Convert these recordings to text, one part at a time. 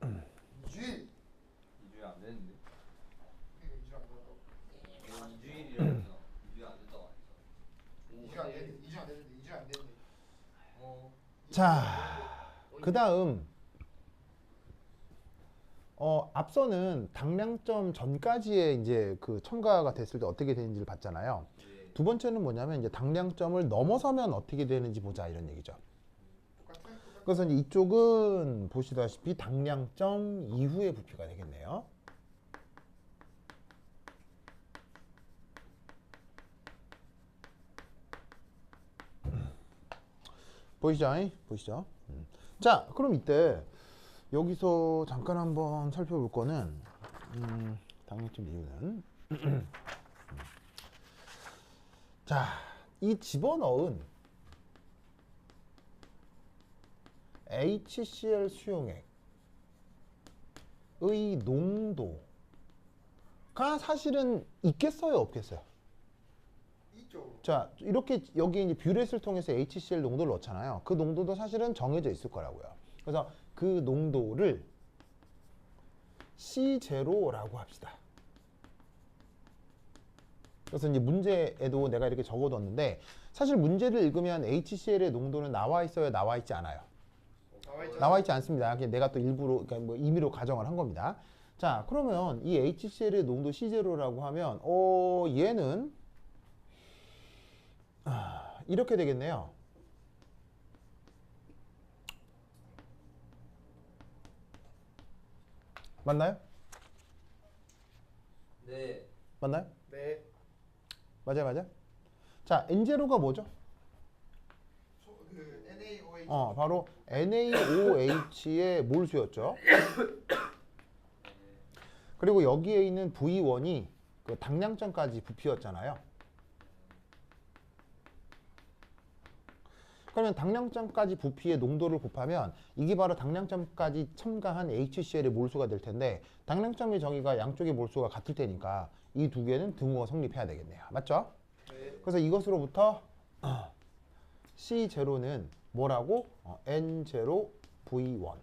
2주일. 2주일 안 되는데. 2주일 안 된다고. 2주일이라고 했잖아. 2주일 안 된다고 안 했잖아. 2주일 안 되는데. 2주일 안 되는데. 2주일 안 되는데. 자, 그 다음 앞서는 당량점 전까지의 이제 그 첨가가 됐을 때 어떻게 되는지를 봤잖아요. 네. 두 번째는 뭐냐면 이제 당량점을 넘어서면 어떻게 되는지 보자 이런 얘기죠. 똑같아? 그래서 이제 이쪽은 보시다시피 당량점 이후의 부피가 되겠네요. 보이시죠? 보시죠? 자, 그럼 이때 여기서 잠깐 한번 살펴볼 거는 당량점 이유는 자, 이 집어넣은 HCl 수용액의 농도가 사실은 있겠어요, 없겠어요? 있죠. 자, 이렇게 여기 이제 뷰렛을 통해서 HCl 농도를 넣잖아요. 그 농도도 사실은 정해져 있을 거라고요. 그래서 그 농도를 C0라고 합시다. 그래서 이제 문제에도 내가 이렇게 적어뒀는데 사실 문제를 읽으면 HCl의 농도는 나와 있어요, 나와 있지 않아요? 나와 있지 않습니다. 그냥 내가 또 일부러 그러니까 뭐 임의로 가정을 한 겁니다. 자, 그러면 이 HCl의 농도 C0라고 하면 얘는 이렇게 되겠네요. 맞나요? 네. 맞나요? 네. 맞아요, 맞아요. 자, N0가 뭐죠? 그 NaOH. 바로 NaOH의 몰수였죠. 그리고 여기에 있는 V1이 그 당량점까지 부피였잖아요. 그러면 당량점까지 부피의 농도를 곱하면 이게 바로 당량점까지 첨가한 HCl의 몰수가 될 텐데 당량점의 정의가 양쪽의 몰수가 같을 테니까 이 두 개는 등호가 성립해야 되겠네요. 맞죠? 네. 그래서 이것으로부터 C0는 뭐라고? N0V1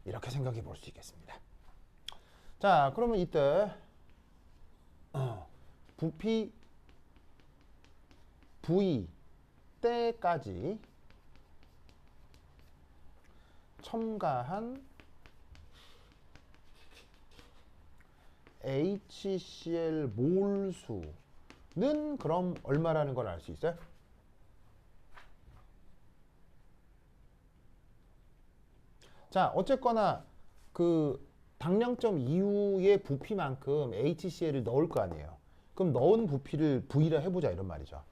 이렇게 생각해 볼 수 있겠습니다. 자, 그러면 이때 부피 V 때까지 첨가한 HCl 몰수는 그럼 얼마라는 걸 알 수 있어요? 자, 어쨌거나 그 당량점 이후의 부피만큼 HCl을 넣을 거 아니에요. 그럼 넣은 부피를 V라 해보자 이런 말이죠.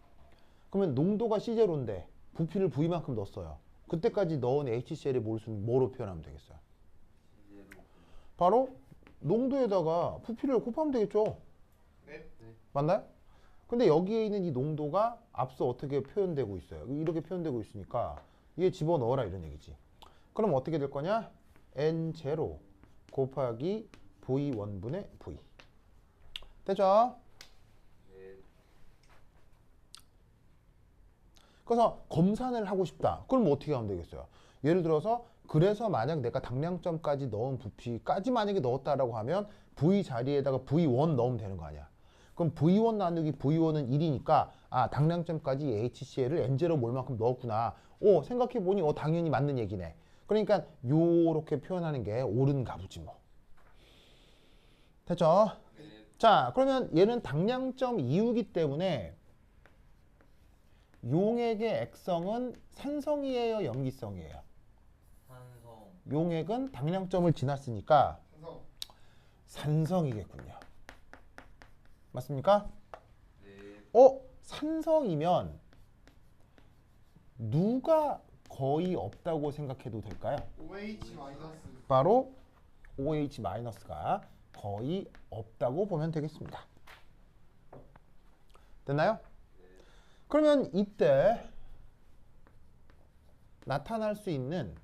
그러면 농도가 C0인데 부피를 V만큼 넣었어요. 그때까지 넣은 HCl의 몰수는 뭐로 표현하면 되겠어요? 바로 농도에다가 부피를 곱하면 되겠죠. 네. 맞나요? 근데 여기에 있는 이 농도가 앞서 어떻게 표현되고 있어요? 이렇게 표현되고 있으니까 얘 집어넣어라 이런 얘기지. 그럼 어떻게 될 거냐? N0 곱하기 V1분의 V. 됐죠? 네. 그래서 검산을 하고 싶다. 그럼 뭐 어떻게 하면 되겠어요? 예를 들어서 그래서 만약 내가 당량점까지 넣은 부피까지 만약에 넣었다라고 하면 V 자리에다가 V1 넣으면 되는 거 아니야. 그럼 V1 나누기 V1은 1이니까 당량점까지 HCl을 N0 몰만큼 넣었구나. 생각해보니 당연히 맞는 얘기네. 그러니까 요렇게 표현하는 게 옳은가 보지 뭐. 됐죠? 네. 자, 그러면 얘는 당량점 이후기 때문에 용액의 액성은 산성이에요, 염기성이에요? 산성. 용액은 당량점을 지났으니까 산성. 산성이겠군요. 맞습니까? 네. 산성이면 누가 거의 없다고 생각해도 될까요? OH 마이너스. 바로 OH-가 거의 없다고 보면 되겠습니다. 됐나요? 그러면 이때 나타날 수 있는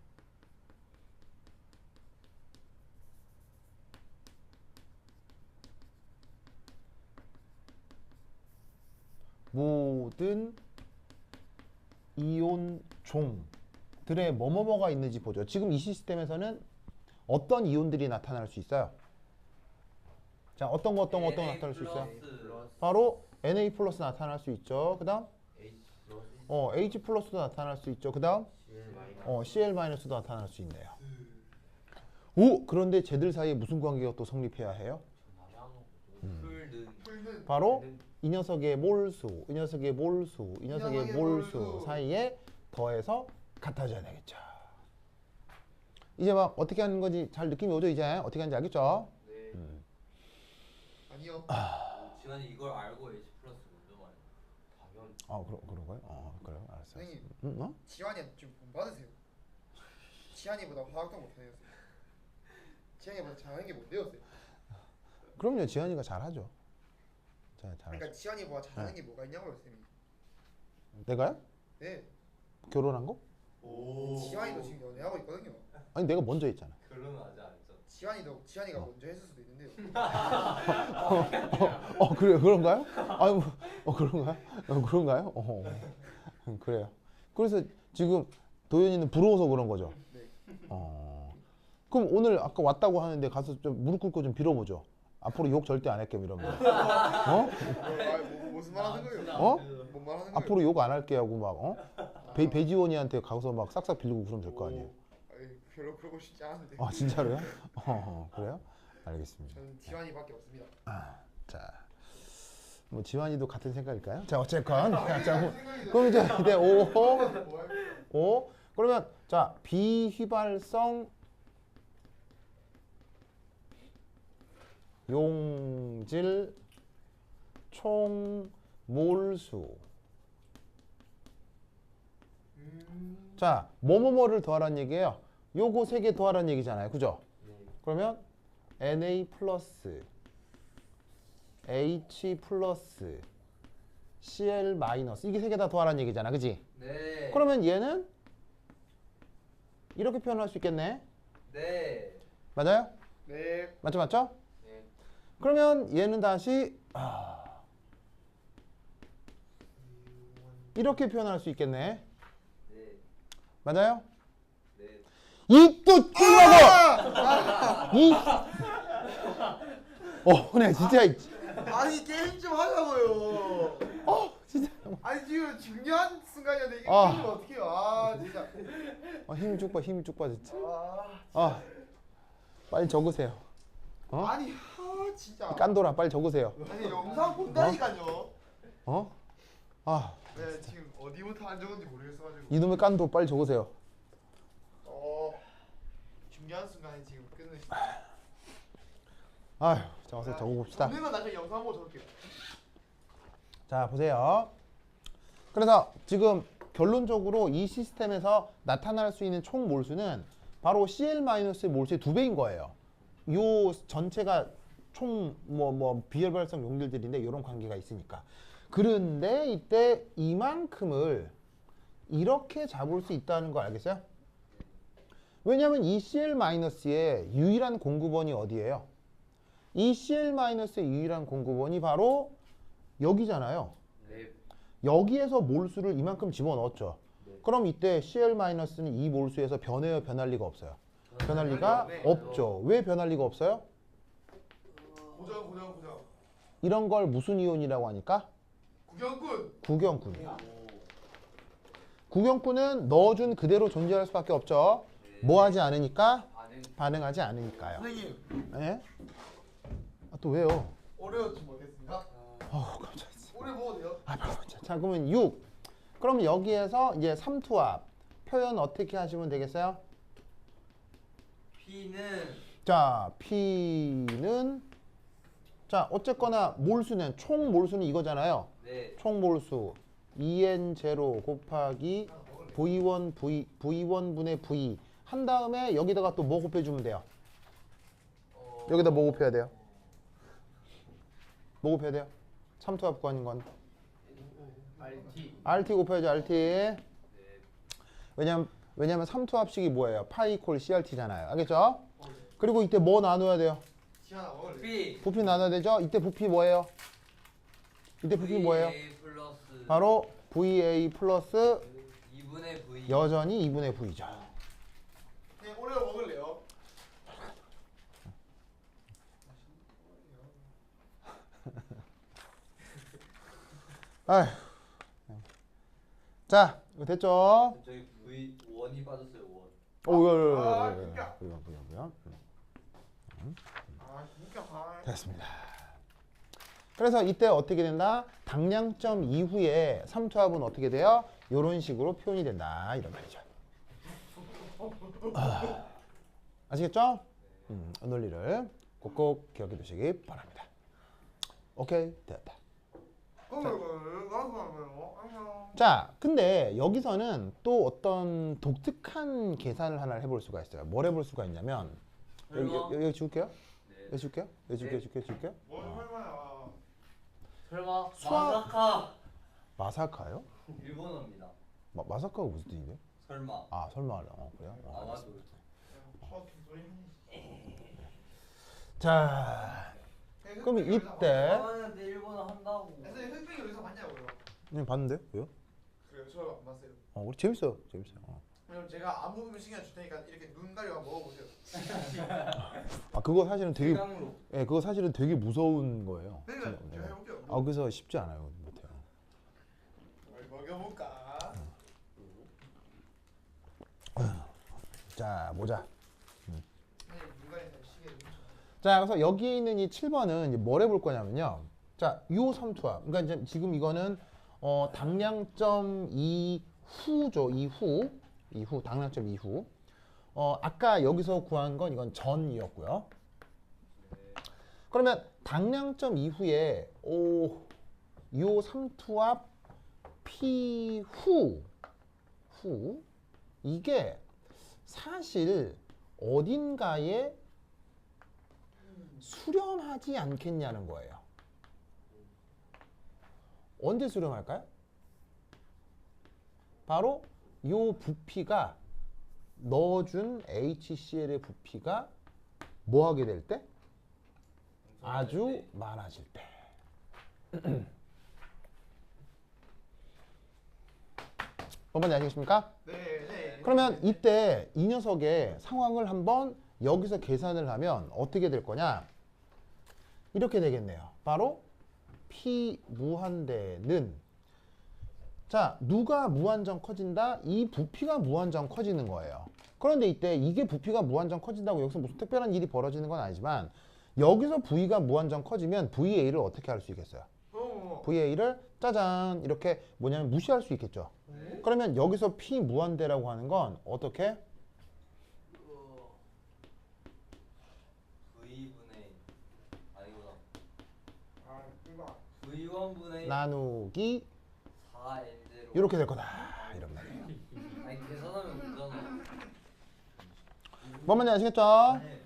모든 이온 종들의 뭐뭐뭐가 있는지 보죠. 지금 이 시스템에서는 어떤 이온들이 나타날 수 있어요? 자, 어떤 거 나타날 수 있어요? 바로 Na 플러스 나타날 수 있죠. 그 다음 H 플러스도 나타날 수 있죠. 그 다음 Cl 마이너스도 나타날 수 있네요. 오! 그런데 쟤들 사이에 무슨 관계가 또 성립해야 해요? 풀는 바로 이 녀석의 몰수, 이 녀석의 몰수, 이 녀석의 몰수 사이에 더해서 같아져야 되겠죠. 이제 막 어떻게 하는 건지 잘 느낌이 오죠? 이제 어떻게 하는지 알겠죠? 네. 아니요. 지난이 이걸 알고 H 플러스 먼저 말해. 당연. 그런가요? 그래요? 알았어요. 선생님 어? 지환이한테 좀 본받으세요. 지환이보다 화학도 못해요. 지환이보다 잘하는 게 뭔데요, 쌤? 그럼요, 지현이가 잘하죠. 잘하죠. 그러니까 지환이보다 잘하는 게 뭐가 있냐고요, 쌤이. 내가요? 네. 결혼한 거? 지환이도 지금 연애하고 있거든요. 아니 내가 먼저 했잖아. 결론은 아직 안 했죠. 지환이가 먼저 했을 수도 있는데요. 그래요? 그런가요? 아니 그런가요? 그런가요? 그래요. 그래서 지금 도현이는 부러워서 그런 거죠. 네. 그럼 오늘 아까 왔다고 하는데 가서 좀 무릎 꿇고 좀 빌어보죠. 앞으로 욕 절대 안 할게 이러면. 무슨 말 하는 거예요? 어? 뭔 말 하는 거예요? 앞으로 욕 안 할게 하고 막 배지원이한테 가서 막 싹싹 빌고 그러면 될 거 아니에요. 별로 그러고 싶지 않은데. 아 진짜로요? 그래요? 알겠습니다. 저는 지환이밖에 없습니다. 자, 뭐 지환이도 같은 생각일까요? 자, 어쨌건 자, 그럼 이제 5 그러면 자 비휘발성 용질 총 몰수. 자, 뭐뭐뭐를 더하라는 얘기예요. 요거 3개 더하라는 얘기잖아요. 그죠? 그러면 Na 플러스 H 플러스 Cl 마이너스 이게 3개 다 더하라는 얘기잖아. 그지? 네. 그러면 얘는 이렇게 표현할 수 있겠네. 네. 맞아요? 네. 맞죠? 네. 그러면 얘는 다시 이렇게 표현할 수 있겠네. 네. 맞아요? 네. 입도 찔러서 네 진짜 아니 게임 좀 하자고요. 진짜 아니 지금 중요한 순간이었는데 이게 아. 게임 어떻게 해요? 진짜. 힘이 쭉 빠 진짜. 아. 빨리 적으세요. 아니 진짜. 깐돌아 빨리 적으세요. 아니 영상 본다니까요. 네 지금 어디부터 안 적은지 모르겠어가지고. 이놈의 깐도 빨리 적으세요. 중요한 순간에 지금 끊으시. 자 와서 적어봅시다. 적는 건 나중에 영상 보고 적을게요. 자 보세요. 그래서 지금 결론적으로 이 시스템에서 나타날 수 있는 총 몰수는 바로 Cl-의 몰수의 2배인 거예요. 요 전체가 총 비활발성 용질들인데 이런 관계가 있으니까. 그런데 이때 이만큼을 이렇게 잡을 수 있다는 거 알겠어요? 왜냐하면 이 Cl-의 유일한 공급원이 어디예요? 이 Cl-의 유일한 공급원이 바로 여기잖아요. 네. 여기에서 몰수를 이만큼 집어넣었죠. 네. 그럼 이때 Cl-는 이 몰수에서 변해요? 변할 리가 없어요? 변할 리가 없죠. 왜 변할 리가 없어요? 고정. 이런 걸 무슨 이온이라고 하니까? 구경꾼. 구경꾼. 구경꾼은 넣어준 그대로 존재할 수밖에 없죠. 뭐 하지 않으니까? 반응하지 않으니까요. 선생님 예? 또 왜요? 오레오 좀 먹겠습니다. 깜짝이야. 오레오 먹어도 돼요? 자, 그러면 6. 그럼 여기에서 이제 삼투압 표현 어떻게 하시면 되겠어요? P는 자, P는 자, 어쨌거나 몰수는 총 몰수는 이거잖아요. 네. 총 몰수 EN0 곱하기 V1분의 V 한 다음에 여기다가 또 뭐 곱해주면 돼요? 여기다 뭐 곱해야 돼요? 뭐 곱해야 돼요? 삼투압 구하는 건 RT 곱해야죠. RT. 왜냐면 삼투압식이 뭐예요? 파이 콜 CRT잖아요. 알겠죠? 그리고 이때 뭐 나눠야 돼요? 지하나 먹을래? P. 부피 나눠야 되죠? 이때 부피 뭐예요? 이때 부피 뭐예요? VA 플러스 바로 VA 플러스 2분의 V. 여전히 2분의 V죠. 그냥 오레오 먹을래요? 아휴. 자, 이거 됐죠? 저희 V 원이 빠졌어요 원. 뭐야. 아 진짜. 됐습니다. 그래서 이때 어떻게 된다? 당량점 이후에 삼투압은 어떻게 돼요? 이런 식으로 표현이 된다. 이런 말이죠. 아시겠죠? 논리를 꼭꼭 기억해 두시기 바랍니다. 오케이, 됐다. 자, 근데 여기서는 또 어떤 독특한 계산을 하나 해볼 수가 있어요. 뭘 해볼 수가 있냐면 여기 줄게요. 네. 여기 줄게요. 줄게요. 뭘 설마야. 설마 수학- 마사카 마사카요? 일본어입니다. 마사카가 무슨 뜻인데? 설마. 아, 설마. 그래요? 아마도. 자, 그럼 이때 하는데 일본어 한다고. 선생님 흑백이 어디서 봤냐고요? 봤는데? 왜요? 그래요, 저 안 봤어요. 우리 재밌어요. 그럼 제가 아무 음식이나 줄 테니까 이렇게 눈 가리고 한번 먹어보세요. 그거 사실은 되게 대강로. 그거 사실은 되게 무서운 거예요. 그러니까 제가 해볼게요. 그래서 쉽지 않아요. 못해요. 뭘 먹여볼까? 자, 보자. 선생님 눈 가리는 시계를. 자, 그래서 여기 있는 이 7번은 이제 뭘 해볼 거냐면요. 자, 요 삼투압. 그러니까 이제 지금 이거는 당량점 이후죠. 이후 당량점 이후. 아까 여기서 구한 건 이건 전이었고요. 그러면 당량점 이후에 요 삼투압 P 후 이게 사실 어딘가에 수렴하지 않겠냐는 거예요. 언제 수렴할까요? 바로 요 부피가 넣어준 HCl의 부피가 뭐 하게 될 때? 아주 많아질 때. 뭔지 아시겠습니까? 네. 그러면 이때 이 녀석의 상황을 한번 여기서 계산을 하면 어떻게 될 거냐? 이렇게 되겠네요. 바로 P 무한대는 자, 누가 무한정 커진다? 이 부피가 무한정 커지는 거예요. 그런데 이때 이게 부피가 무한정 커진다고 여기서 무슨 특별한 일이 벌어지는 건 아니지만 여기서 V가 무한정 커지면 VA를 어떻게 할 수 있겠어요? VA를 짜잔 이렇게 뭐냐면 무시할 수 있겠죠. 그러면 여기서 P 무한대라고 하는 건 어떻게? V분의 아니구나. 이거. V1분의 나누기 4N0. 이렇게 될 거다. 이런 말이에요. 아니 계산하면 되잖아. 뭔 말인지 아시겠죠? 네.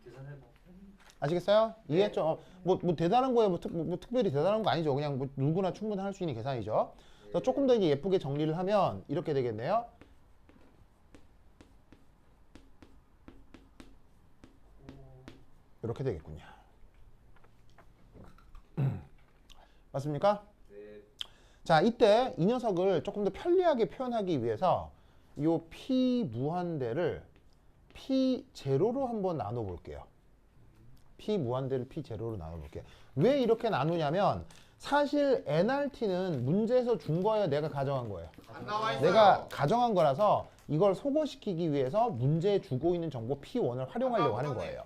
계산해봐. 아시겠어요? 이해했죠? 뭐 대단한 거에 뭐 특별히 대단한 거 아니죠. 그냥 뭐 누구나 충분히 할 수 있는 계산이죠. 그래서 조금 더 이제 예쁘게 정리를 하면 이렇게 되겠네요. 이렇게 되겠군요. 맞습니까? 네. 자, 이때 이 녀석을 조금 더 편리하게 표현하기 위해서 이 P 무한대를 P 제로로 한번 나눠 볼게요. P 무한대를 P 제로로 나눠 볼게요. 왜 이렇게 나누냐면 사실 NRT는 문제에서 준 거예요. 내가 가정한 거예요. 안 나와 있어요. 내가 가정한 거라서 이걸 소거시키기 위해서 문제에 주고 있는 정보 P1을 활용하려고 하는 거예요.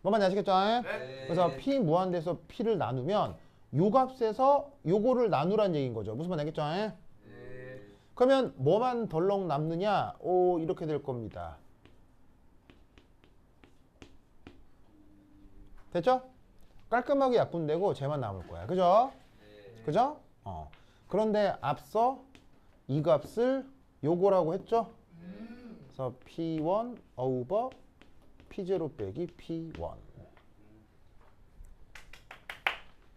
뭔 말인지 아시겠죠? 네. 그래서 P 무한대에서 P를 나누면 요 값에서 요거를 나누란 얘기인 거죠. 무슨 말 알겠죠? 네. 그러면 뭐만 덜렁 남느냐? 이렇게 될 겁니다. 됐죠? 깔끔하게 약분되고 쟤만 남을 거야. 그죠? 네. 그죠? 그런데 앞서 이 값을 요거라고 했죠? 그래서 P1 over P0 빼기 P1.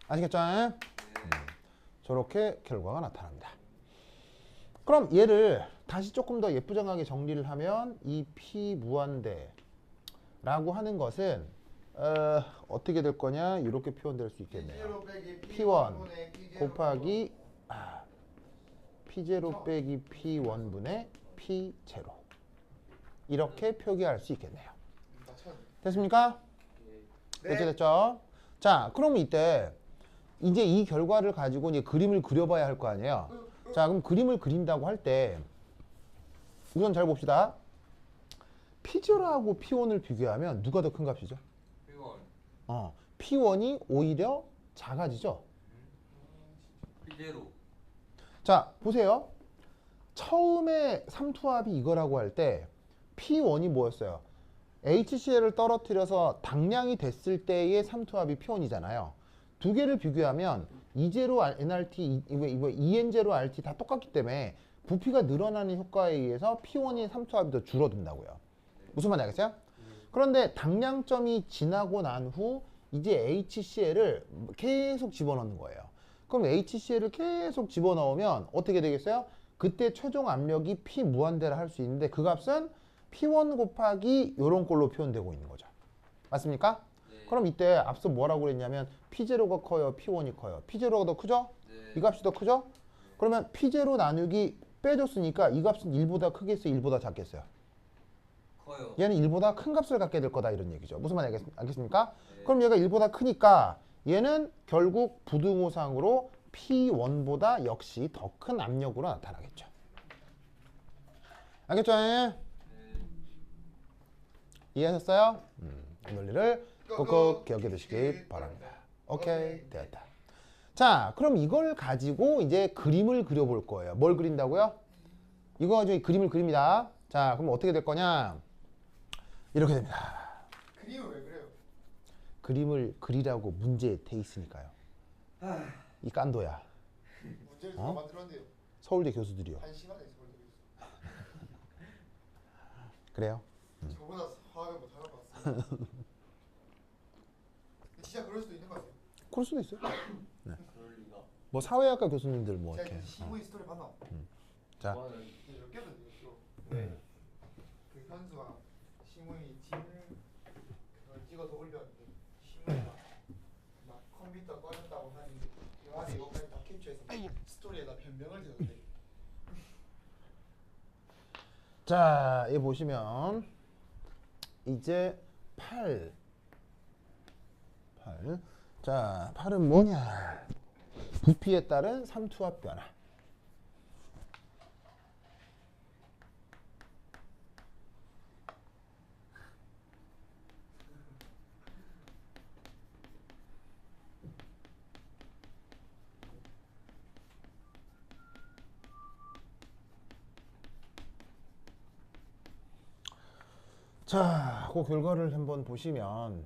아시겠죠? 저렇게 결과가 나타납니다. 그럼 얘를 다시 조금 더 예쁘장하게 정리를 하면 이 P 무한대라고 하는 것은 어떻게 될 거냐? 이렇게 표현될 수 있겠네요. P1 곱하기 P0 빼기 P1분의 P0 이렇게 표기할 수 있겠네요. 됐습니까? 네. 됐죠? 자, 그러면 이때 이제 이 결과를 가지고 이제 그림을 그려봐야 할 거 아니에요. 자, 그럼 그림을 그린다고 할 때 우선 잘 봅시다. P0하고 P1을 비교하면 누가 더 큰 값이죠? P1. P1이 오히려 작아지죠. P0. 자, 보세요. 처음에 삼투압이 이거라고 할 때 P1이 뭐였어요? HCl을 떨어뜨려서 당량이 됐을 때의 삼투압이 P1이잖아요. 두 개를 비교하면 E0 NRT, EN0 RT 다 똑같기 때문에 부피가 늘어나는 효과에 의해서 P1의 삼투압이 더 줄어든다고요. 무슨 말인지 알겠어요? 그런데 당량점이 지나고 난 후 이제 HCl을 계속 집어넣는 거예요. 그럼 HCl을 계속 집어넣으면 어떻게 되겠어요? 그때 최종 압력이 P 무한대라 할 수 있는데 그 값은 P1 곱하기 요런 꼴로 표현되고 있는 거죠. 맞습니까? 네. 그럼 이때 앞서 뭐라고 그랬냐면 P0가 커요? P1이 커요? P0가 더 크죠? 네. 이 값이 더 크죠? 그러면 P0 나누기 빼줬으니까 이 값은 1보다 크겠어요? 1보다 작겠어요? 커요. 얘는 1보다 큰 값을 갖게 될 거다 이런 얘기죠. 무슨 말인지 알겠습니까? 네. 그럼 얘가 1보다 크니까 얘는 결국 부등호상으로 P1보다 역시 더 큰 압력으로 나타나겠죠. 알겠죠? 네. 이해하셨어요? 이 논리를 꼭꼭 기억해 두시기 바랍니다. 오케이, 되었다. 자, 그럼 이걸 가지고 이제 그림을 그려볼 거예요. 뭘 그린다고요? 이거 가지고 그림을 그립니다. 자, 그럼 어떻게 될 거냐? 이렇게 됩니다. 그림을 왜 그래요? 그림을 그리라고 문제에 돼 있으니까요. 이 깐도야. 문제를 누가 만들었는데요? 서울대 교수들이요. 한 시간에 서울대 그래요? 저보다 화학을 못 하는 것 같습니다. 진짜 그럴 수도 있는 것 같아요. 그럴 수도 있어요. 그럴 리가. 뭐 사회학과 교수님들 뭐 제가 이렇게. 시무이 스토리 봤나? 자, 저는 몇 개던데요, 또. 네. 그 현수가 시무이 짐 그걸 찍어서 올렸는데 시무이가 막 컴퓨터 꺼졌다고 하니 그 안에 이거까지 다 캡처해서 스토리에다 변명을 주는데. 자, 여기 보시면 이제 8. 자, 8은 뭐냐? 부피에 따른 삼투압 변화. 자, 그 결과를 한번 보시면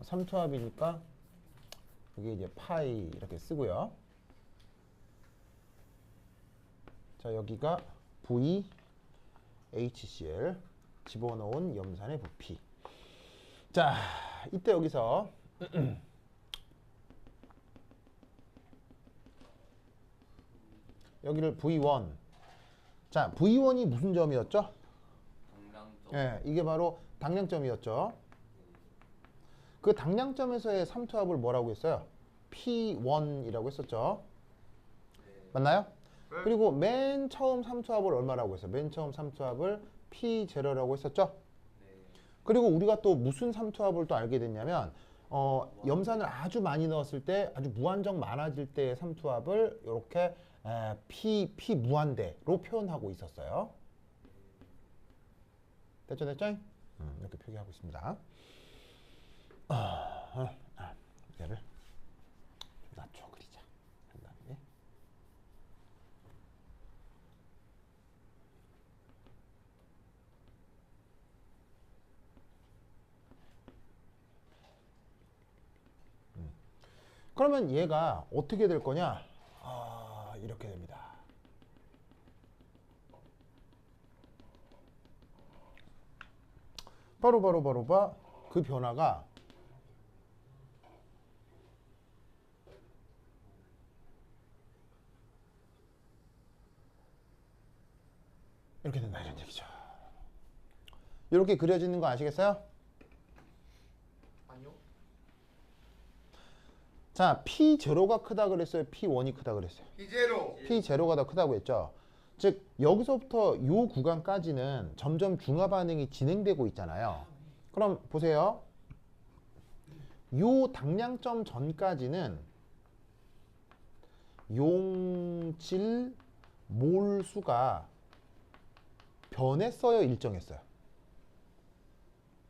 삼투압이니까 이게 이제 파이 이렇게 쓰고요. 자, 여기가 VHCl 집어넣은 염산의 부피. 자, 이때 여기서 여기를 V1. 자, V1이 무슨 점이었죠? 당량점. 예, 이게 바로 당량점이었죠. 그 당량점에서의 삼투압을 뭐라고 했어요? P1이라고 했었죠. 맞나요? 네. 그리고 맨 처음 삼투압을 얼마라고 했어요? 맨 처음 삼투압을 P0라고 했었죠. 그리고 우리가 또 무슨 삼투압을 또 알게 됐냐면 염산을 아주 많이 넣었을 때 아주 무한정 많아질 때의 삼투압을 이렇게 P 무한대로 표현하고 있었어요. 됐죠? 이렇게 표기하고 있습니다. 얘를 좀 낮춰 그리자. 한 다음에 그러면 얘가 어떻게 될 거냐? 이렇게 됩니다. 바로 그 변화가 이렇게 된다 이런 얘기죠. 이렇게 그려지는 거 아시겠어요? 아니요. 자, P0가 크다 그랬어요? P1이 크다 그랬어요? P0. P0가 더 크다고 했죠? 즉 여기서부터 요 구간까지는 점점 중화 반응이 진행되고 있잖아요. 그럼 보세요. 요 당량점 전까지는 용질 몰수가 변했어요, 일정했어요?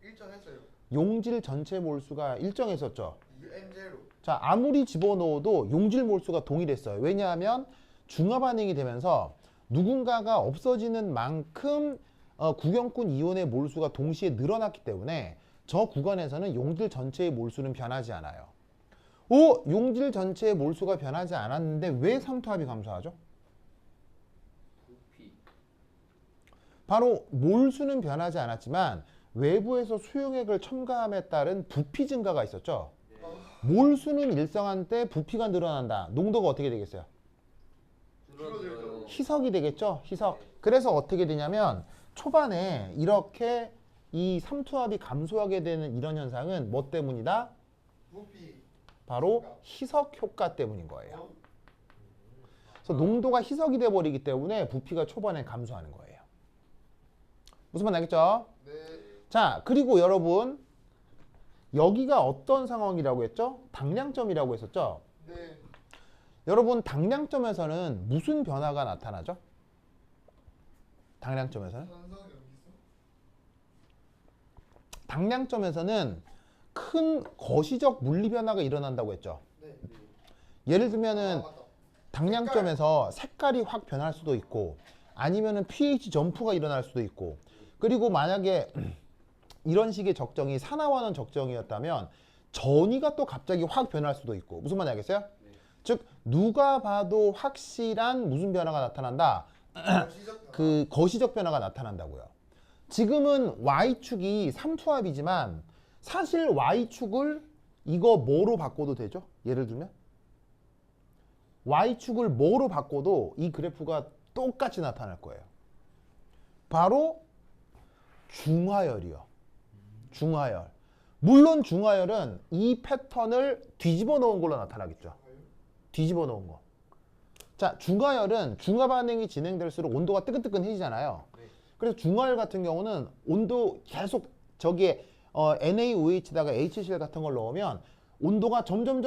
일정했어요. 용질 전체 몰수가 일정했었죠. UM0. 자, 아무리 집어넣어도 용질 몰수가 동일했어요. 왜냐하면 중화 반응이 되면서 누군가가 없어지는 만큼 구경꾼 이온의 몰수가 동시에 늘어났기 때문에 저 구간에서는 용질 전체의 몰수는 변하지 않아요. 용질 전체의 몰수가 변하지 않았는데 왜 삼투압이 감소하죠? 부피. 바로 몰수는 변하지 않았지만 외부에서 수용액을 첨가함에 따른 부피 증가가 있었죠. 몰수는 일정한 때 부피가 늘어난다. 농도가 어떻게 되겠어요? 줄어들어요. 희석이 되겠죠? 희석. 그래서 어떻게 되냐면 초반에 이렇게 이 삼투압이 감소하게 되는 이런 현상은 뭐 때문이다? 부피. 바로 희석 효과 때문인 거예요. 그래서 농도가 희석이 돼 버리기 때문에 부피가 초반에 감소하는 거예요. 무슨 말 알겠죠? 네. 자, 그리고 여러분 여기가 어떤 상황이라고 했죠? 당량점이라고 했었죠? 네. 여러분 당량점에서는 무슨 변화가 나타나죠? 당량점에서는? 산성이 어디 있어? 당량점에서는 큰 거시적 물리 변화가 일어난다고 했죠. 네. 예를 아, 들면은 맞다. 당량점에서 색깔이 확 변할 수도 있고 아니면은 pH 점프가 일어날 수도 있고 그리고 만약에 이런 식의 적정이 산화원은 적정이었다면 전이가 또 갑자기 확 변할 수도 있고 무슨 말인지 알겠어요? 즉 누가 봐도 확실한 무슨 변화가 나타난다? 시작. 그 거시적 변화가 나타난다고요. 지금은 Y축이 삼투압이지만 사실 Y축을 이거 뭐로 바꿔도 되죠? 예를 들면 Y축을 뭐로 바꿔도 이 그래프가 똑같이 나타날 거예요. 바로 중화열이요. 중화열. 물론 중화열은 이 패턴을 뒤집어 놓은 걸로 나타나겠죠. 뒤집어 놓은 거. 자, 중화열은 중화 반응이 진행될수록 온도가 뜨끈뜨끈해지잖아요. 그래서 중화열 같은 경우는 온도 계속 저기에 NaOH에다가 HCl 같은 걸 넣으면 온도가 점점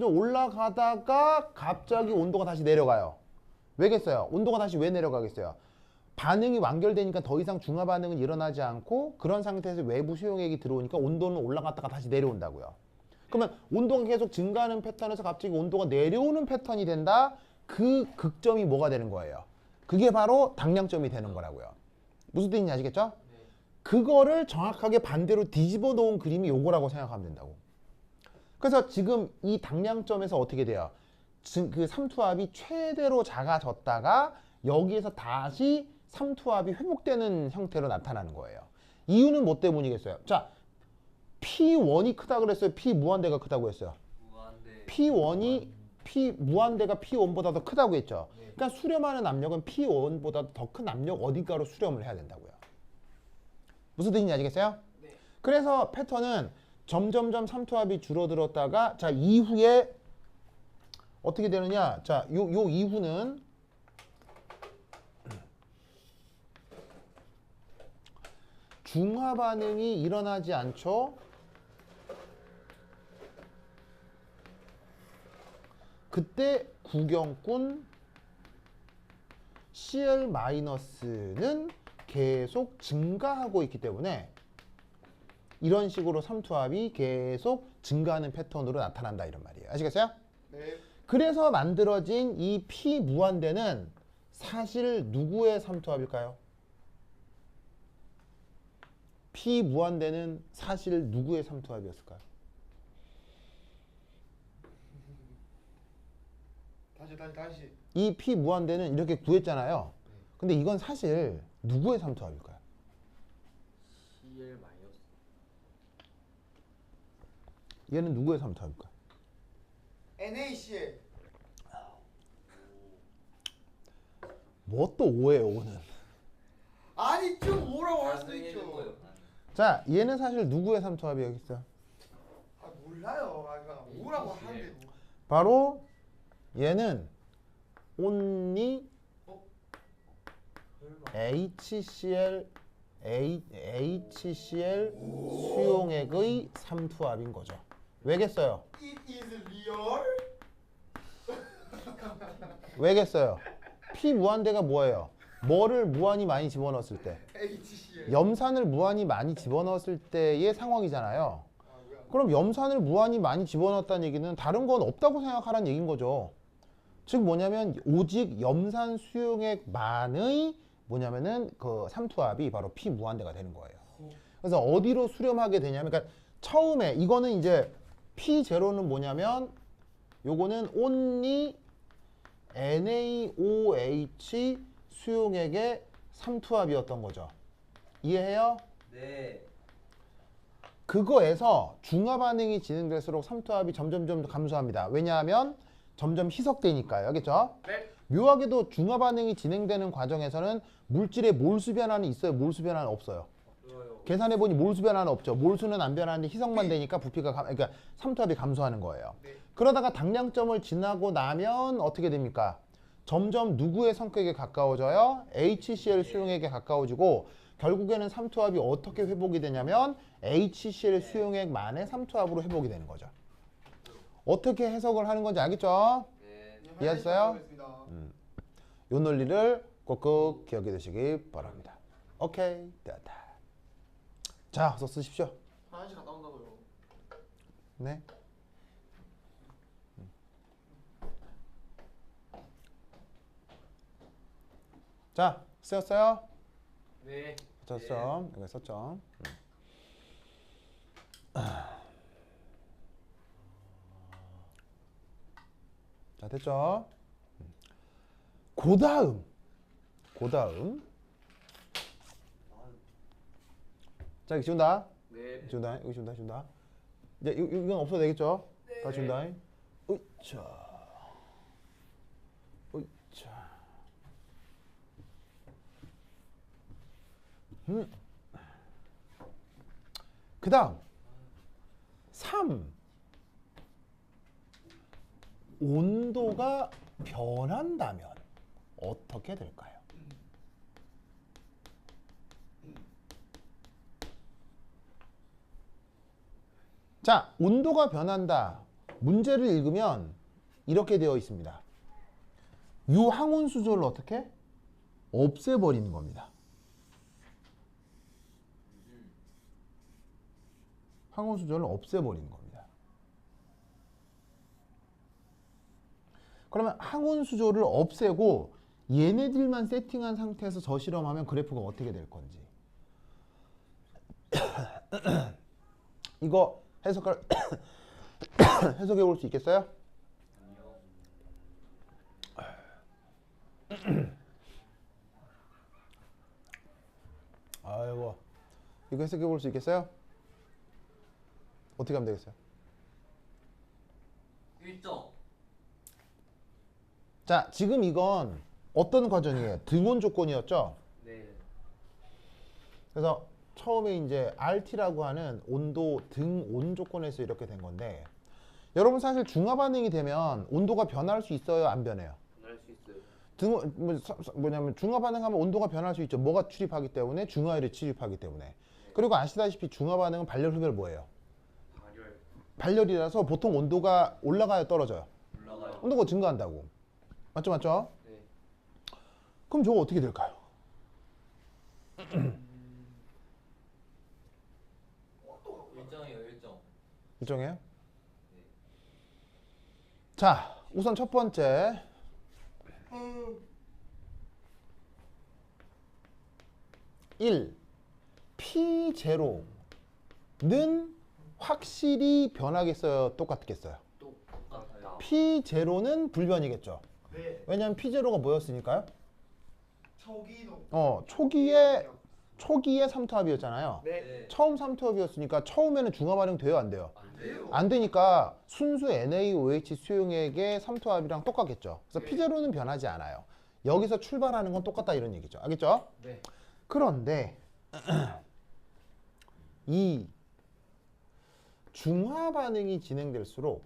올라가다가 갑자기 온도가 다시 내려가요. 왜겠어요? 온도가 다시 왜 내려가겠어요? 반응이 완결되니까 더 이상 중화 반응은 일어나지 않고 그런 상태에서 외부 수용액이 들어오니까 온도는 올라갔다가 다시 내려온다고요. 그러면 온도가 계속 증가하는 패턴에서 갑자기 온도가 내려오는 패턴이 된다? 그 극점이 뭐가 되는 거예요? 그게 바로 당량점이 되는 거라고요. 무슨 뜻인지 아시겠죠? 그거를 정확하게 반대로 뒤집어 놓은 그림이 요거라고 생각하면 된다고. 그래서 지금 이 당량점에서 어떻게 돼요? 그 삼투압이 최대로 작아졌다가 여기에서 다시 삼투압이 회복되는 형태로 나타나는 거예요. 이유는 뭐 때문이겠어요? 자, P1이 크다 그랬어요? P 무한대가 크다고 했어요? 무한대. P1이 P 무한대가 P1보다 더 크다고 했죠. 그러니까 수렴하는 압력은 P1보다 더 큰 압력 어디가로 수렴을 해야 된다고요. 무슨 뜻인지 아시겠어요? 네. 그래서 패턴은 점점점 삼투압이 줄어들었다가 자 이후에 어떻게 되느냐? 자, 요 이후는 중화 반응이 일어나지 않죠. 그때 구경꾼 CL-는 계속 증가하고 있기 때문에 이런 식으로 삼투압이 계속 증가하는 패턴으로 나타난다 이런 말이에요. 아시겠어요? 네. 그래서 만들어진 이 P 무한대는 사실 누구의 삼투압일까요? P 무한대는 사실 누구의 삼투압이었을까요? 다시. 이 P 무한대는 이렇게 구했잖아요. 근데 이건 사실 누구의 삼투압일까요? CL 마이너스. 얘는 누구의 삼투압일까요? NaCl. 뭐 또 오예요, 오는. 아니 좀 오라고 할 수도 반응해 준 있죠. 거예요. 자, 얘는 사실 누구의 삼투압이겠어요? 아 몰라요. 아 이거 오라고 하는데도. 바로 얘는 only HCl 수용액의 삼투압인 거죠. 왜겠어요? It is real. 왜겠어요? P 무한대가 뭐예요? 뭐를 무한히 많이 집어넣었을 때? HCl. 염산을 무한히 많이 집어넣었을 때의 상황이잖아요. 그럼 염산을 무한히 많이 집어넣었다는 얘기는 다른 건 없다고 생각하라는 얘기인 거죠. 즉 뭐냐면 오직 염산 수용액만의 뭐냐면은 그 삼투압이 바로 P 무한대가 되는 거예요. 그래서 어디로 수렴하게 되냐면 그러니까 처음에 이거는 이제 P0는 뭐냐면 요거는 only NaOH 수용액의 삼투압이었던 거죠. 이해해요? 네. 그거에서 중화 반응이 진행될수록 삼투압이 점점점 감소합니다. 왜냐하면 점점 희석되니까요. 알겠죠? 네. 묘하게도 중화 반응이 진행되는 과정에서는 물질의 몰수 변화는 있어요? 몰수 변화는 없어요? 계산해 보니 몰수 변화는 없죠. 몰수는 안 변하는데 희석만 되니까 부피가 그러니까 삼투압이 감소하는 거예요. 네. 그러다가 당량점을 지나고 나면 어떻게 됩니까? 점점 누구의 성격에 가까워져요? HCl 수용액에 가까워지고 결국에는 삼투압이 어떻게 회복이 되냐면 HCl 수용액만의 삼투압으로 회복이 되는 거죠. 어떻게 해석을 하는 건지 알겠죠? 네. 이해하셨어요? 이 논리를 꼭꼭 기억해 두시기 바랍니다. 오케이, 됐다. 자, 어서 쓰십시오. 화장실 갔다 온다고요. 네. 자, 쓰였어요? 네. 썼죠. 여기 썼죠. 자, 됐죠? 고다음. 자, 이거 지운다. 네. 지운다. 여기 지운다. 이제 이건 없어도 되겠죠? 다 지운다. 으차. 그 다음 3. 온도가 변한다면 어떻게 될까요? 자, 온도가 변한다. 문제를 읽으면 이렇게 되어 있습니다. 유항온 수조를 어떻게? 없애버리는 겁니다. 항온 수조를 없애버리는 겁니다. 그러면 항온 수조를 없애고 얘네들만 세팅한 상태에서 저실험하면 그래프가 어떻게 될 건지. 이거 해석해 볼 수 있겠어요? 아이고, 이거 해석해 볼 수 있겠어요? 어떻게 하면 되겠어요? 일정. 자, 지금 이건 어떤 과정이에요? 등온 조건이었죠? 네. 그래서 처음에 이제 RT라고 하는 온도 등온 조건에서 이렇게 된 건데, 여러분 사실 중화 반응이 되면 온도가 변할 수 있어요? 안 변해요? 변할 수 있어요. 뭐냐면 중화 반응하면 온도가 변할 수 있죠. 뭐가 출입하기 때문에? 중화율이 출입하기 때문에. 그리고 아시다시피 중화 반응은 발열 흡열 뭐예요? 발열이라서 보통 온도가 올라가요, 떨어져요? 올라가요. 온도가 증가한다고. 맞죠? 네. 그럼 저거 어떻게 될까요? 일정이에요, 일정. 일정해요? 자, 우선 첫 번째. P0는 확실히 변하겠어요? 똑같겠어요? 똑같아요. P0는 불변이겠죠? 네. 왜냐하면 P0가 뭐였으니까요? 초기노. 초기에 삼투압이었잖아요. 네. 네. 처음 삼투압이었으니까 처음에는 중화 반응 돼요, 안 돼요? 안 돼요. 안 되니까 순수 NaOH 수용액의 삼투압이랑 똑같겠죠. 그래서 네. P0는 변하지 않아요. 여기서 출발하는 건 똑같다 이런 얘기죠. 알겠죠? 네. 그런데 이 중화 반응이 진행될수록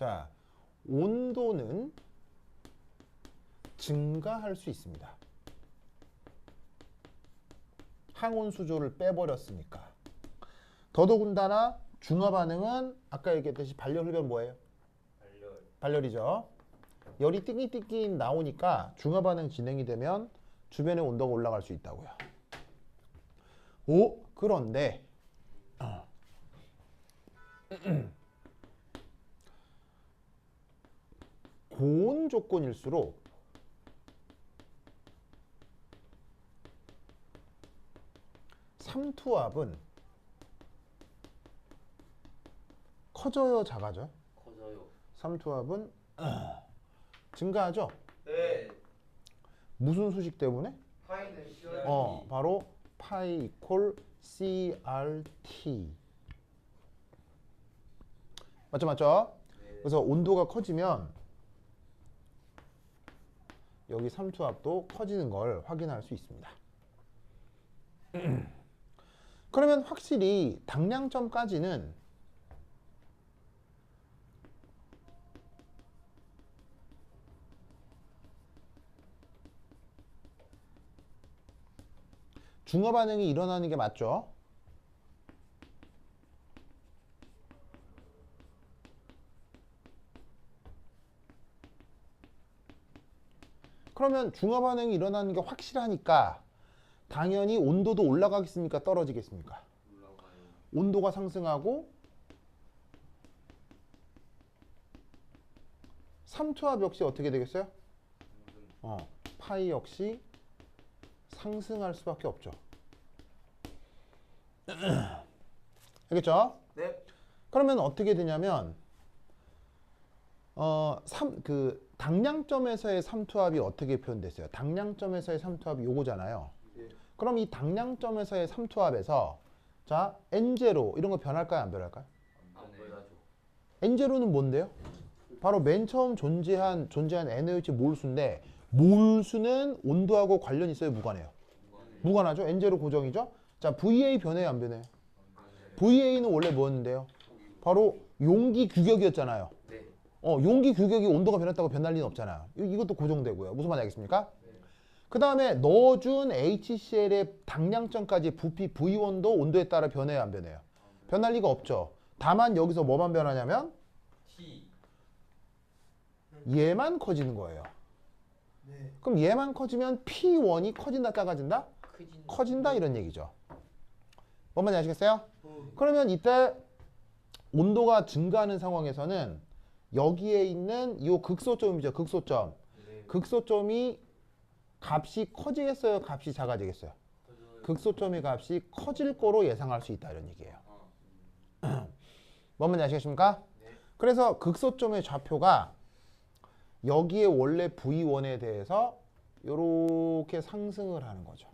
자, 온도는 증가할 수 있습니다. 항온 수조를 빼버렸으니까. 더더군다나 중화 반응은 아까 얘기했듯이 발열 흡연 뭐예요? 발열이죠. 열이 띵기띵기 나오니까 중화 반응 진행이 되면 주변의 온도가 올라갈 수 있다고요. 오, 그런데 고온 조건일수록 삼투압은 커져요, 작아져요? 커져요. 삼투압은 증가하죠? 네. 무슨 수식 때문에? 파이는 CRT. 바로 파이 이퀄 CRT. 맞죠, 맞죠? 네. 그래서 온도가 커지면 여기 삼투압도 커지는 걸 확인할 수 있습니다. 그러면 확실히 당량점까지는 중화 반응이 일어나는 게 맞죠? 그러면 중화 반응이 일어나는 게 확실하니까 당연히 온도도 올라가겠습니까? 떨어지겠습니까? 올라가요. 온도가 상승하고 삼투압 역시 어떻게 되겠어요? 파이 역시 상승할 수밖에 없죠. 알겠죠? 네. 그러면 어떻게 되냐면 당량점에서의 삼투압이 어떻게 표현됐어요? 당량점에서의 삼투압이 요거잖아요. 네. 그럼 이 당량점에서의 삼투압에서 자 N0 이런 거 변할까요? 안 변할까요? 안 보여줘. N0는 뭔데요? 바로 맨 처음 존재한 NaOH 몰수인데 몰수는 온도하고 관련이 있어요? 무관해요? 무관하죠? N0 고정이죠? 자 VA 변해요? 안 변해요? VA는 원래 뭐였는데요? 바로 용기 규격이었잖아요. 네. 용기 규격이 온도가 변했다고 변할 리는 없잖아요. 이것도 고정되고요. 무슨 말인지 알겠습니까? 그 다음에 넣어준 HCl의 당량점까지 부피 V1도 온도에 따라 변해요? 안 변해요? 변할 리가 없죠. 다만 여기서 뭐만 변하냐면 T. 얘만 커지는 거예요. 네. 그럼 얘만 커지면 P1이 커진다 작아진다? 커진다 이런 얘기죠. 뭔 말인지 아시겠어요? 그러면 이때 온도가 증가하는 상황에서는 여기에 있는 이 극소점이죠. 극소점. 네. 극소점이 값이 커지겠어요? 값이 작아지겠어요? 커져요. 극소점의 값이 커질 거로 예상할 수 있다 이런 얘기예요. 어. 뭔 말인지 아시겠습니까? 네. 그래서 극소점의 좌표가 여기에 원래 V1에 대해서 이렇게 상승을 하는 거죠.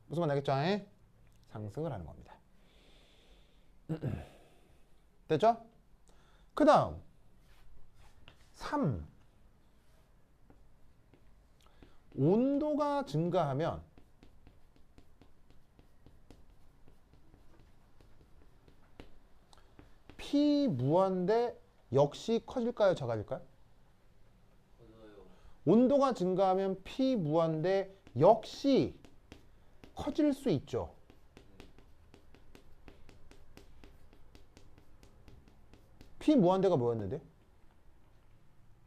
무슨 말 알겠죠? 상승을 하는 겁니다. 됐죠? 그 다음 3. 온도가 증가하면 P 무한대 역시 커질까요? 작아질까요? 커져요. 온도가 증가하면 P 무한대 역시 커질 수 있죠. P 무한대가 뭐였는데?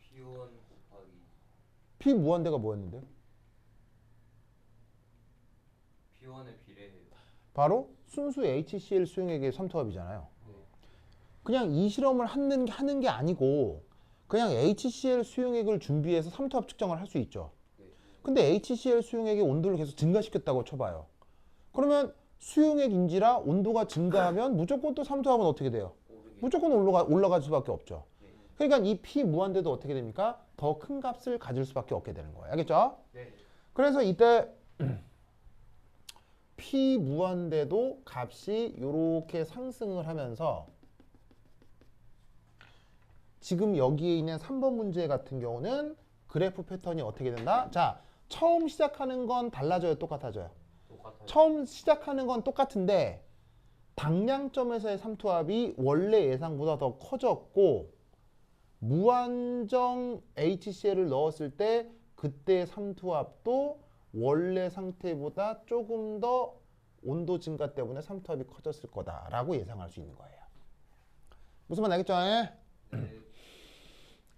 P1 곱하기 P 무한대가 뭐였는데? P1에 비례해요. 바로 순수 HCl 수용액의 삼투압이잖아요. 네. 그냥 이 실험을 하는 게 아니고 그냥 HCl 수용액을 준비해서 삼투압 측정을 할 수 있죠. 네. 근데 HCl 수용액의 온도를 계속 증가시켰다고 쳐봐요. 그러면 수용액인지라 온도가 증가하면 무조건 또 삼투압은 어떻게 돼요? 오르게. 무조건 올라갈 수밖에 없죠. 네. 그러니까 이 P 무한대도 어떻게 됩니까? 더 큰 값을 가질 수밖에 없게 되는 거예요. 알겠죠? 네. 그래서 이때 P 무한대도 값이 이렇게 상승을 하면서 지금 여기에 있는 3번 문제 같은 경우는 그래프 패턴이 어떻게 된다? 자, 처음 시작하는 건 달라져요? 똑같아져요? 똑같아요. 처음 시작하는 건 똑같은데 당량점에서의 삼투압이 원래 예상보다 더 커졌고 무한정 HCl을 넣었을 때 그때 삼투압도 원래 상태보다 조금 더 온도 증가 때문에 삼투압이 커졌을 거다라고 예상할 수 있는 거예요. 무슨 말 알겠죠? 네.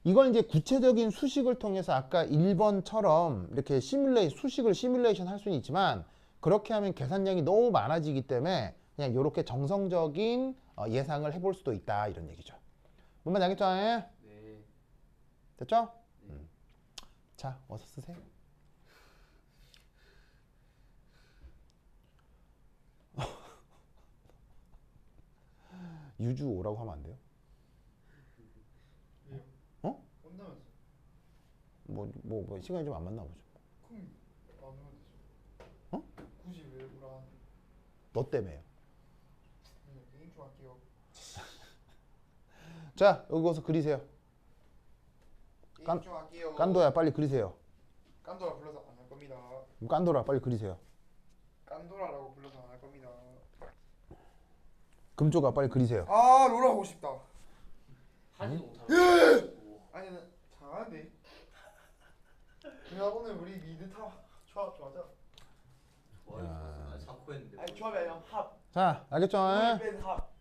이건 이제 구체적인 수식을 통해서 아까 1번처럼 이렇게 수식을 시뮬레이션 할 수는 있지만 그렇게 하면 계산량이 너무 많아지기 때문에 그냥 이렇게 정성적인 예상을 해볼 수도 있다 이런 얘기죠. 뭔 말인지 알겠죠? 네. 됐죠? 네. 자, 어서 쓰세요. 유주 오라고 하면 안 돼요? 왜요? 어? 온다면서. 뭐 시간이 좀 안 맞나 보죠. 그럼 나누면 되죠. 어? 굳이 왜 우라? 너 때문에요. 그냥 게임 좀 할게요. 자, 여기서 그리세요. 게임 좀 할게요. 깐도야, 빨리 그리세요. 깐도라 불러서 안 할 겁니다. 깐도라, 빨리 그리세요. 깐도라라고 불러서 안 할 겁니다. 금조가 빨리 그리세요. 아 롤 하고 싶다. 하지도 못하는 아니 나 잘하는데. 야 오늘 우리 미드 타 조합 좋아하자. 좋아요. 자꾸 했는데. 아니 조합이 아니라 합. 자, 알겠죠? 뺀 합.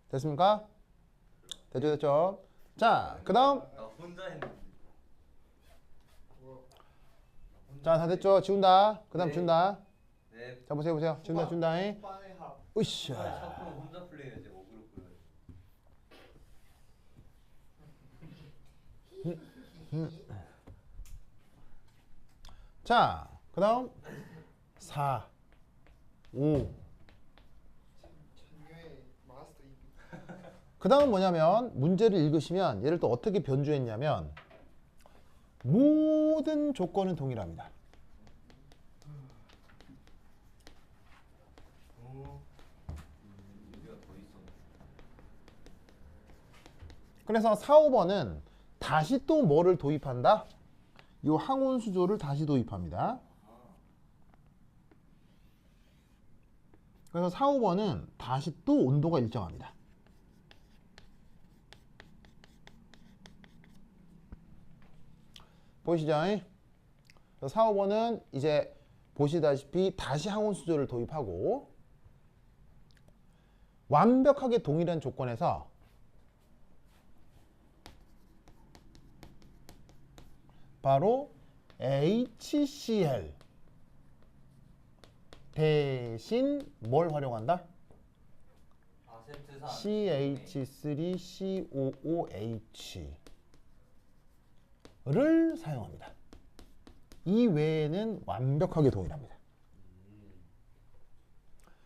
됐습니까? 됐죠? 자, 그 다음. 나 혼자 했는데. 뭐, 자, 다 됐죠? 지운다. 그 다음 네. 지운다. 네. 자, 보세요. 지운다. 후반의 합. 으쌰. 자꾸 혼자 플레이해야지 어그로 끌어야 자, 그 다음 4, 5. 전유의 마스터 이비. 그 다음은 뭐냐면 문제를 읽으시면 얘를 또 어떻게 변주했냐면 모든 조건은 동일합니다. 여기가 더 있었네. 그래서 4, 5번은 다시 또 뭐를 도입한다? 요 항온 수조를 다시 도입합니다. 그래서 4, 5번은 다시 또 온도가 일정합니다. 보이시죠? 4, 5번은 이제 보시다시피 다시 항온 수조를 도입하고 완벽하게 동일한 조건에서 바로 HCl 대신 뭘 활용한다? 아세트산. CH3COOH를 사용합니다. 이 외에는 완벽하게 동일합니다.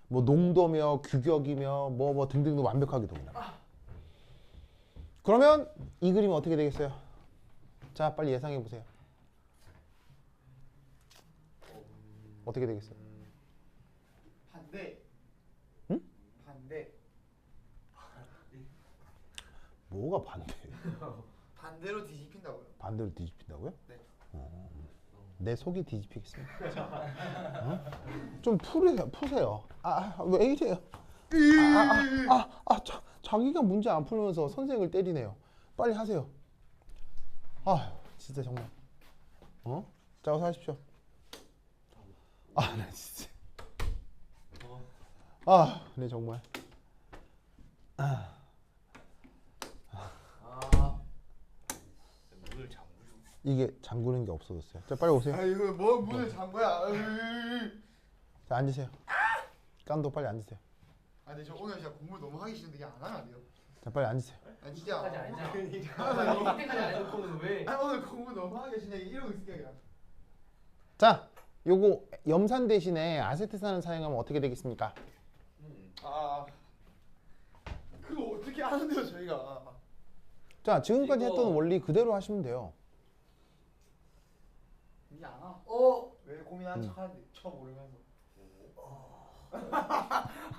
뭐 농도며 규격이며 뭐 등등 완벽하게 동일합니다. 그러면 이 그림은 어떻게 되겠어요? 자, 빨리 예상해 보세요. 어떻게 되겠어요? 반대. 응? 반대. 뭐가 반대? 반대로 뒤집힌다고요. 반대로 뒤집힌다고요? 네. 내 속이 뒤집히겠습니다. 어? 좀 푸세요. 왜 이래요? 자기가 문제 안 풀면서 선생을 때리네요. 빨리 하세요. 진짜 정말. 자, 어서 하십시오. 나 진짜. 네, 정말. 문을 잠그죠. 이게 잠그는 게 없어졌어요. 자, 빨리 오세요. 이거 뭐 문을 잠 거야. 자, 앉으세요. 깐도 빨리 앉으세요. 근데 저 오늘 진짜 공부 너무 하기 싫은데 이게 안 하면 안 돼요. 자, 빨리 앉으세요. 진짜. 이때까지 아니잖아. 이때까지 안 해놓고는 왜? 오늘 공부 너무 하기 싫은데 이러고 있을게 그냥. 자, 요거 염산 대신에 아세트산을 사용하면 어떻게 되겠습니까? 그거 어떻게 하는데요 저희가? 자, 지금까지 이거- 했던 원리 그대로 하시면 돼요. 이게 안 와. 왜 고민하는 척하는데 저 모르면서.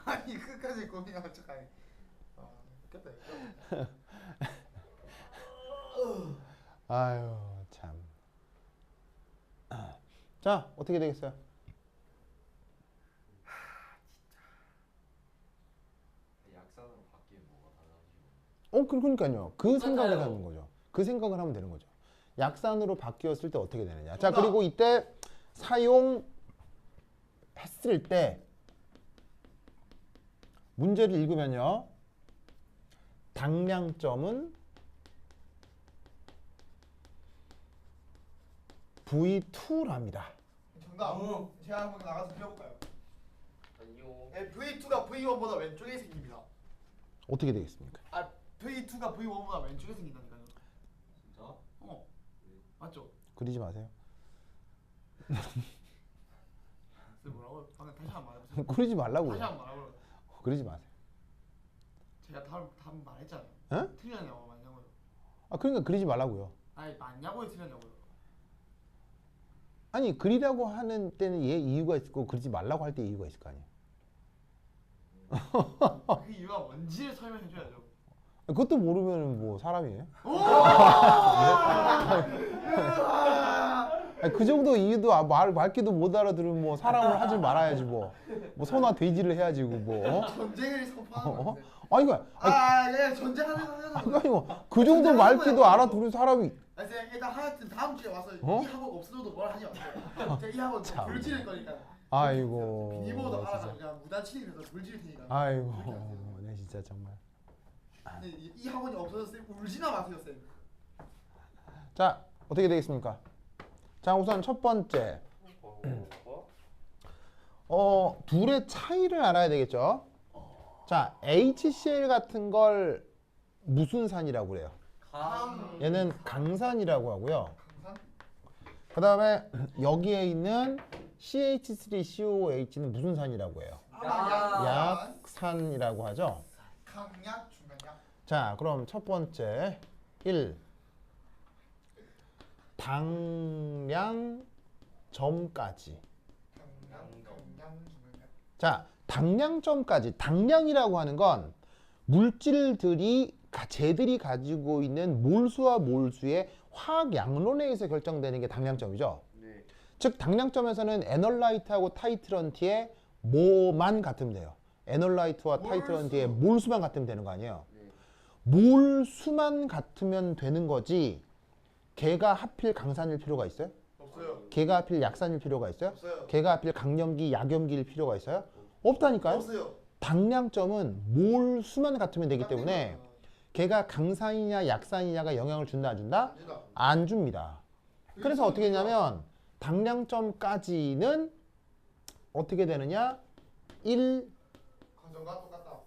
아니 끝까지 고민하는 척하네. 웃겼다 이거. 아유, 참. 자, 어떻게 되겠어요? 그러니까요. 그 생각을 맞아요. 하는 거죠. 그 생각을 하면 되는 거죠. 약산으로 바뀌었을 때 어떻게 되느냐. 자, 그리고 이때 사용했을 때 문제를 읽으면요. 당량점은 V2랍니다. 정답. 제가 한번 나가서 배워볼까요? 네, V2가 V1보다 왼쪽에 생깁니다. 어떻게 되겠습니까? 아, V2가 V1보다 왼쪽에 생긴다니까요. 진짜? 맞죠? 그리지 마세요. 뭐라고? 방금 다시 한번 말해보세요. 그러지 말라고요. 다시 한번 말해보라고. 그러지 마세요. 제가 답 말했잖아요. 에? 틀렸냐고 맞냐고요. 그러니까 그러지 말라고요. 아니 맞냐고요 틀렸냐고요. 아니 그리라고 하는 때는 얘 이유가 있고 그러지 말라고 할 때 이유가 있을 거 아니에요. 그 이유가 뭔지를 설명해줘야죠. 그것도 모르면 뭐 사람이에요? 아니, 그 정도 이유도 말귀도 못 알아들으면 뭐 사람을 하지 말아야지 뭐 소나 돼지를 해야지 뭐. 전쟁을 선포하는 건데. 아니 예, 전쟁하는 거. 아니 뭐그 정도 말귀도 알아들은 사람이. 아니 일단 하여튼 다음 주에 와서 어? 이 학원 없어도 뭘 하지 마세요. 제가 이 학원 불지를 거니까. 아이고. 비니모도 진짜. 알아서 그냥 무단침입 해서 불질 테니까. 아이고, 네 진짜 정말. 근데 이 학원이 없어서 쌤 울지나 마세요 쌤. 자 어떻게 되겠습니까? 자 우선 첫 번째 둘의 차이를 알아야 되겠죠. 자 HCl 같은 걸 무슨 산이라고 그래요? 얘는 강산이라고 하고요. 그 다음에 여기에 있는 CH3COOH는 무슨 산이라고 해요? 약산이라고 하죠. 강약 중간약. 자 그럼 첫 번째 1 당량점까지. 자 당량점까지. 당량이라고 하는 건 물질들이 쟤들이 가지고 있는 몰수와 몰수의 화학 양론에 의해서 결정되는 게 당량점이죠. 네. 즉 당량점에서는 에널라이트하고 타이트런트의 모만 같으면 돼요. 에널라이트와 타이트런트의 몰수만 같으면 되는 거 아니에요. 네. 몰수만 같으면 되는 거지 걔가 하필 강산일 필요가 있어요? 없어요. 걔가 하필 약산일 필요가 있어요? 없어요. 걔가 하필 강염기, 약염기일 필요가 있어요? 없다니까요. 없어요. 당량점은 몰수만 같으면 되기 때문에 걔가 강산이냐 약산이냐가 영향을 준다 안 준다? 아니다. 안 줍니다. 그래서 어떻게 되냐면 당량점까지는 어떻게 되느냐? 1, 건전과 똑같다.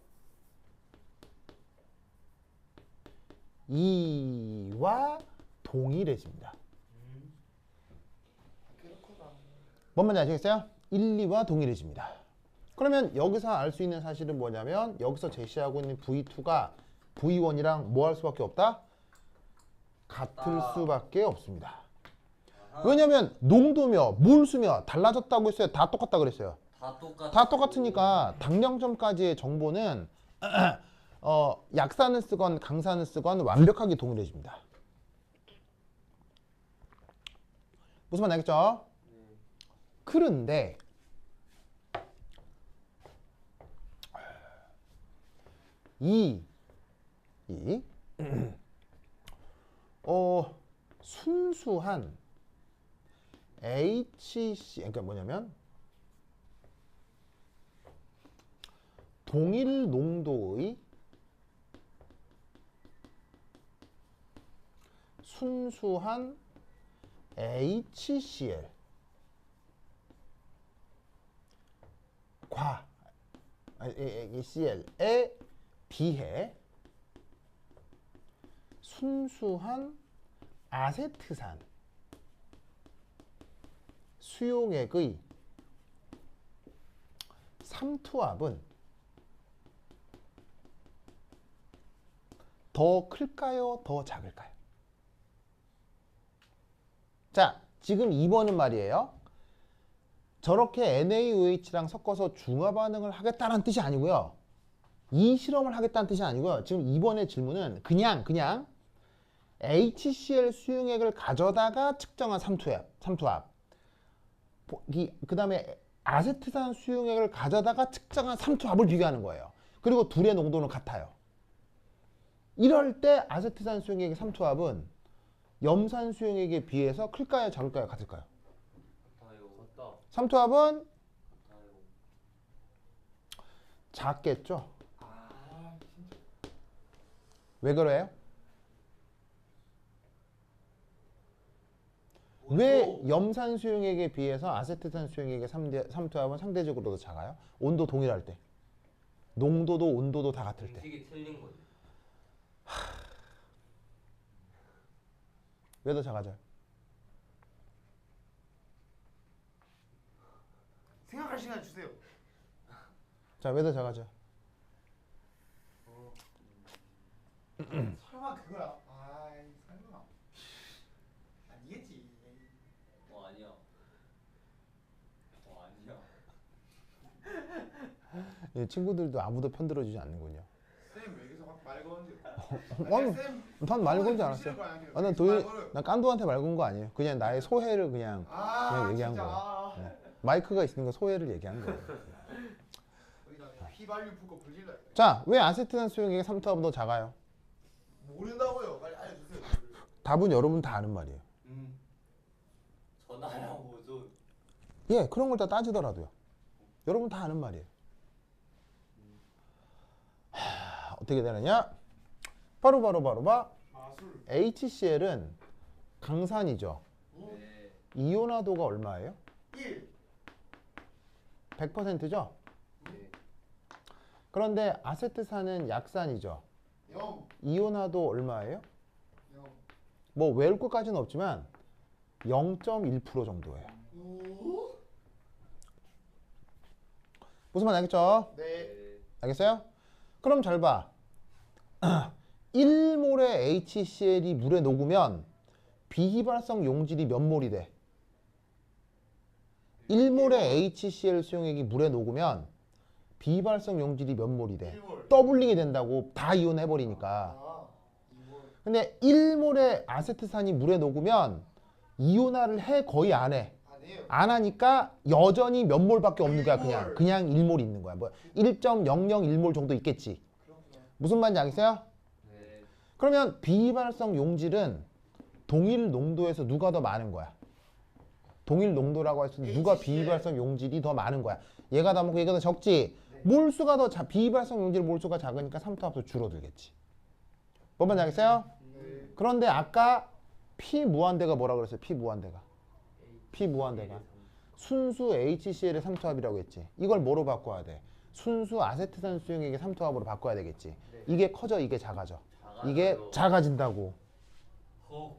2와 동일해집니다. 뭔 말인지 아시겠어요? 1, 2와 동일해집니다. 그러면 여기서 알 수 있는 사실은 뭐냐면 여기서 제시하고 있는 V2가 V1이랑 뭐 할 수밖에 없다? 같을 수밖에 없습니다. 왜냐면 농도며 몰수며 달라졌다고 했어요? 다 똑같다 그랬어요? 다 똑같으니까 당량점까지의 정보는 약산을 쓰건 강산을 쓰건 완벽하게 동일해집니다. 무슨 말인지 알겠죠? 그런데 순수한 HC 그러니까 뭐냐면 동일 농도의 순수한 HCl CL에 비해 순수한 아세트산 수용액의 삼투압은 더 클까요? 더 작을까요? 자, 지금 2번은 말이에요. 저렇게 NaOH랑 섞어서 중화 반응을 하겠다는 뜻이 아니고요. 이 실험을 하겠다는 뜻이 아니고요. 지금 2번의 질문은 그냥 HCl 수용액을 가져다가 측정한 삼투압. 그 다음에 아세트산 수용액을 가져다가 측정한 삼투압을 비교하는 거예요. 그리고 둘의 농도는 같아요. 이럴 때 아세트산 수용액의 삼투압은 염산 수용액에 비해서 클까요, 작을까요, 같을까요? 같다. 삼투압은 작겠죠. 아 진짜. 왜 그래요? 왜 염산 수용액에 비해서 아세트산 수용액의 삼투압은 상대적으로 더 작아요? 온도 동일할 때. 농도도 온도도 다 같을 때. 공식이 틀린 거지. 왜 더 작아져요? 생각할 시간 주세요. 자, 왜 더 작아져요? 설마 그거야? 아이 설마. 아니겠지. 아니야. 아니야. 이 친구들도 아무도 편들어주지 않는군요. 쌤 여기서 막 말 거는데. 아니, 쌤. 난 말 건지 않았어요. 난 깐두한테 말 건 거 아니에요. 그냥 나의 소회를 그냥 얘기한 진짜. 거예요. 네. 마이크가 있으니까 소회를 얘기한 거예요. 여기다 휘발유 붓고 불질러. 자, 왜 아세트산 수용액의 삼투압은 더 작아요? 모른다고요. 빨리 알려주세요. 답은 여러분 다 아는 말이에요. 전화랑 오존. 예, 그런 걸 다 따지더라도요. 여러분 다 아는 말이에요. 어떻게 되느냐? 바로 마술. HCl은 강산이죠. 네. 이온화도가 얼마예요? 1. 100%죠? 네. 그런데 아세트산은 약산이죠. 0. 이온화도 얼마예요? 0. 뭐 외울 것까지는 없지만 0.1% 정도예요. 오. 무슨 말 알겠죠? 네. 네. 알겠어요? 그럼 잘 봐. 1몰의 HCl이 물에 녹으면 비휘발성 용질이 몇 몰이 돼? 1몰의 HCl 수용액이 물에 녹으면 비휘발성 용질이 몇 몰이 돼? 1몰. 더블링이 된다고. 다 이온해버리니까. 2몰. 근데 1몰의 아세트산이 물에 녹으면 이온화를 해? 거의 안 해? 아니에요. 안 하니까 여전히 몇 몰밖에 없는 거야. 1몰. 그냥 1몰 있는 거야. 뭐 1.001몰 정도 있겠지. 그렇구나. 무슨 말인지 알겠어요? 네. 그러면 비휘발성 용질은 동일 농도에서 누가 더 많은 거야? 동일 농도라고 해서 누가 HCl. 비휘발성 용질이 더 많은 거야? 얘가 더 많고 얘가 더 적지? 네. 몰수가 비휘발성 용질 몰수가 작으니까 삼투압도 줄어들겠지. 뭔 말인지 알겠어요? 네. 그런데 아까 피무한대가 뭐라 그랬어요? 피무한대가 순수 HCl의 삼투압이라고 했지. 이걸 뭐로 바꿔야 돼? 순수 아세트산 수용액의 삼투압으로 바꿔야 되겠지. 네. 이게 커져, 이게 작아져. 이게 작아요. 작아진다고. 헉.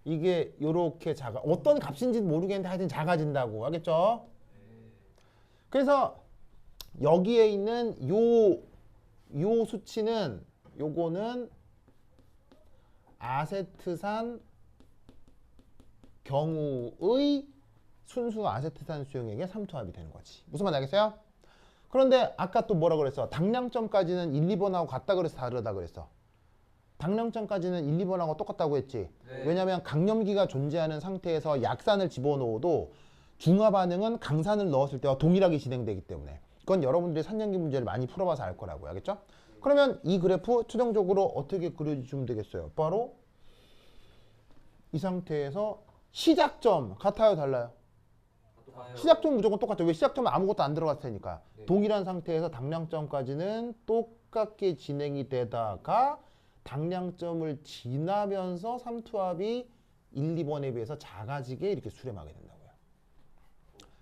이게 요렇게 어떤 값인지는 모르겠는데 하여튼 작아진다고. 알겠죠? 그래서 여기에 있는 요 수치는 요거는 아세트산 경우의 순수 아세트산 수용액의 삼투압이 되는 거지. 무슨 말 알겠어요? 그런데 아까 또 뭐라 그랬어? 당량점까지는 1, 2번하고 같다 그래서 다르다 그랬어. 당량점까지는 1, 2번하고 똑같다고 했지. 네. 왜냐하면 강염기가 존재하는 상태에서 약산을 집어넣어도 중화 반응은 강산을 넣었을 때와 동일하게 진행되기 때문에. 그건 여러분들이 산염기 문제를 많이 풀어봐서 알 거라고요. 알겠죠? 그러면 이 그래프 최종적으로 어떻게 그려주면 되겠어요? 바로 이 상태에서 시작점 같아요, 달라요? 똑같아요. 시작점 무조건 똑같죠. 왜? 시작점은 아무것도 안 들어갔을 테니까. 네. 동일한 상태에서 당량점까지는 똑같게 진행이 되다가 당량점을 지나면서 삼투압이 1, 2번에 비해서 작아지게 이렇게 수렴하게 된다고요.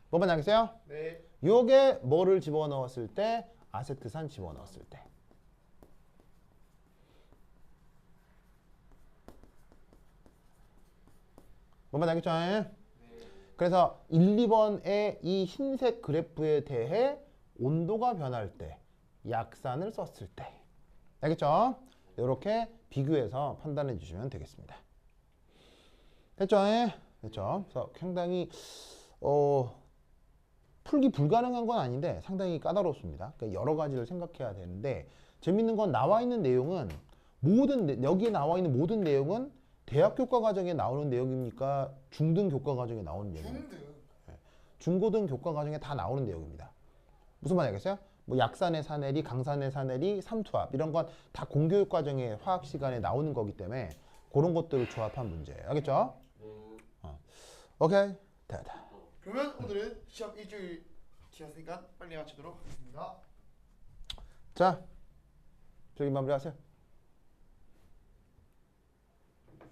뭐만 알겠어요? 네. 요게 뭐를 집어넣었을 때? 아세트산 집어넣었을 때. 뭐만 알겠죠? 그래서 1, 2번의 이 흰색 그래프에 대해 온도가 변할 때, 약산을 썼을 때. 알겠죠? 이렇게 비교해서 판단해 주시면 되겠습니다. 됐죠? 됐죠? 그래서 상당히 풀기 불가능한 건 아닌데 상당히 까다롭습니다. 그러니까 여러 가지를 생각해야 되는데 재밌는 건 나와 있는 내용은 여기에 나와 있는 모든 내용은 대학 교과 과정에 나오는 내용입니까? 중등 교과 과정에 나오는 내용입니까? 중등. 중고등 교과 과정에 다 나오는 내용입니다. 무슨 말이 알겠어요? 뭐 약산의 산해리, 강산의 산해리, 삼투압 이런 건 다 공교육 과정의 화학 시간에 나오는 거기 때문에 그런 것들을 조합한 문제예요. 알겠죠? 오케이. 됐다. 그러면 오늘은 시험 일주일 지났으니까 빨리 마치도록 하겠습니다. 자, 저기 마무리하세요.